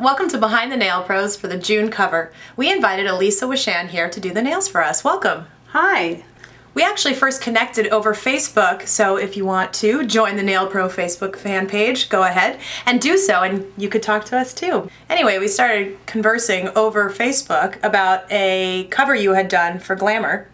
Welcome to Behind the Nail Pros for the June cover. We invited Elisa Wishan here to do the nails for us. Welcome. Hi. We actually first connected over Facebook, so if you want to join the Nail Pro Facebook fan page, go ahead and do so, and you could talk to us too. Anyway, we started conversing over Facebook about a cover you had done for Glamour,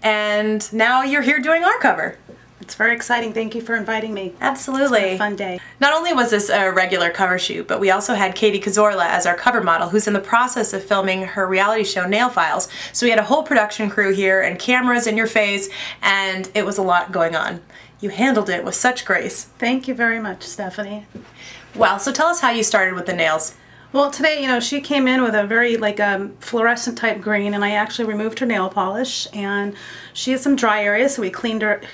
and now you're here doing our cover. It's very exciting. Thank you for inviting me. Absolutely. It's been a fun day. Not only was this a regular cover shoot, but we also had Cazorla as our cover model, who's in the process of filming her reality show Nail Files. So we had a whole production crew here and cameras in your face, and it was a lot going on. You handled it with such grace. Thank you very much, Stephanie. Well, so tell us how you started with the nails. Well, today, she came in with a very fluorescent type green, and I actually removed her nail polish, and she has some dry areas, so we cleaned up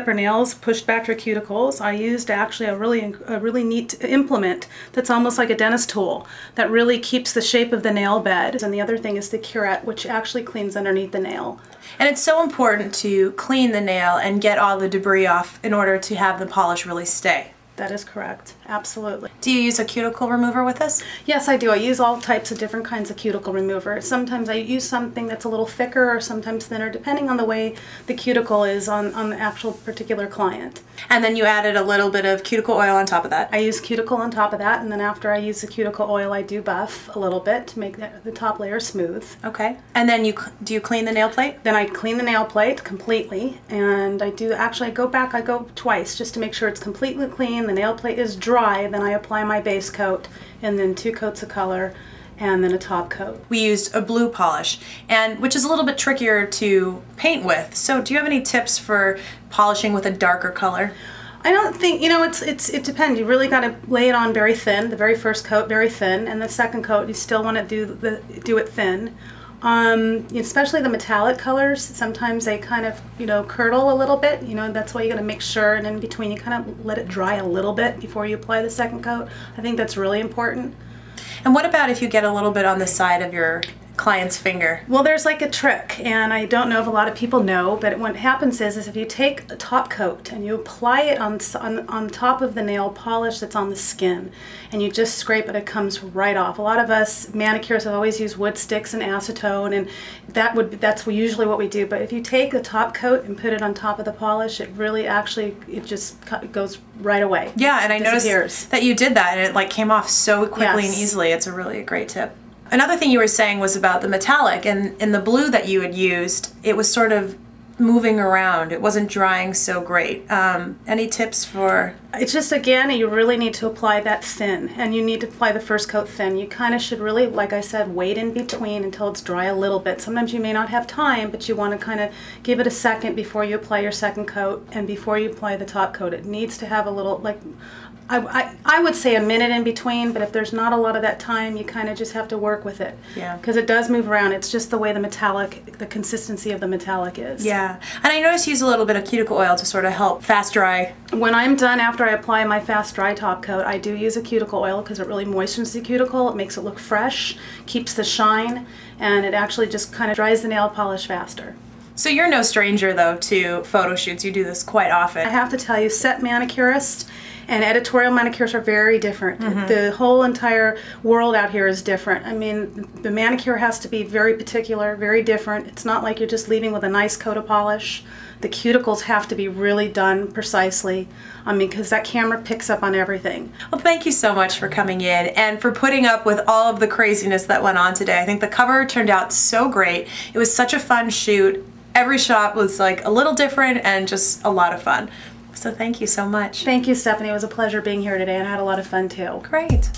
her nails, pushed back her cuticles. I used actually a really neat implement that's almost like a dentist tool that really keeps the shape of the nail bed. And the other thing is the curette, which actually cleans underneath the nail. And it's so important to clean the nail and get all the debris off in order to have the polish really stay. That is correct. Absolutely. Do you use a cuticle remover with this? Yes, I do. I use all types of different kinds of cuticle remover. Sometimes I use something that's a little thicker or sometimes thinner, depending on the way the cuticle is on the actual particular client. And then you added a little bit of cuticle oil on top of that. I use cuticle on top of that, and then after I use the cuticle oil, I do buff a little bit to make the top layer smooth. Okay. And then do you clean the nail plate? Then I clean the nail plate completely, and I go twice just to make sure it's completely clean, the nail plate is dry, then I apply my base coat, and then 2 coats of color, and then a top coat. We used a blue polish, which is a little bit trickier to paint with. So do you have any tips for polishing with a darker color? I don't think, it depends. You really got to lay it on very thin, the very first coat very thin, and the second coat you still want to do it thin. Especially the metallic colors, sometimes they kind of, curdle a little bit, that's why you got to make sure, and in between you kind of let it dry a little bit before you apply the second coat. I think that's really important. And what about if you get a little bit on the side of your client's finger? Well, there's like a trick, and I don't know if a lot of people know, but what happens is if you take a top coat and you apply it on top of the nail polish that's on the skin, and you just scrape it, it comes right off. A lot of us manicurists have always used wood sticks and acetone, and that's usually what we do. But if you take the top coat and put it on top of the polish, it really it just goes right away. Yeah, and I noticed that you did that, and it came off so quickly and easily. It's a really great tip. Another thing you were saying was about the metallic, and in the blue that you had used, it was sort of moving around. It wasn't drying so great. Any tips for? It's just, again, you really need to apply that thin, and you need to apply the first coat thin. You kind of should really, like I said, wait in between until it's dry a little bit. Sometimes you may not have time, but you want to kind of give it a second before you apply your second coat and before you apply the top coat. It needs to have a little, I would say a minute in between, but if there's not a lot of that time, you kind of just have to work with it. Yeah. Because it does move around. It's just the way the consistency of the metallic is. Yeah. And I noticed you use a little bit of cuticle oil to sort of help fast dry. When I'm done, after I apply my fast dry top coat, I do use a cuticle oil because it really moistens the cuticle. It makes it look fresh, keeps the shine, and it actually just kind of dries the nail polish faster. So you're no stranger, though, to photo shoots. You do this quite often. I have to tell you, set manicurists and editorial manicurists are very different. The whole entire world out here is different. I mean, the manicure has to be very particular, very different. It's not like you're just leaving with a nice coat of polish. The cuticles have to be really done precisely, because that camera picks up on everything. Well, thank you so much for coming in and for putting up with all of the craziness that went on today. I think the cover turned out so great. It was such a fun shoot. Every shot was like a little different and just a lot of fun. So thank you so much. Thank you, Stephanie. It was a pleasure being here today, and I had a lot of fun too. Great.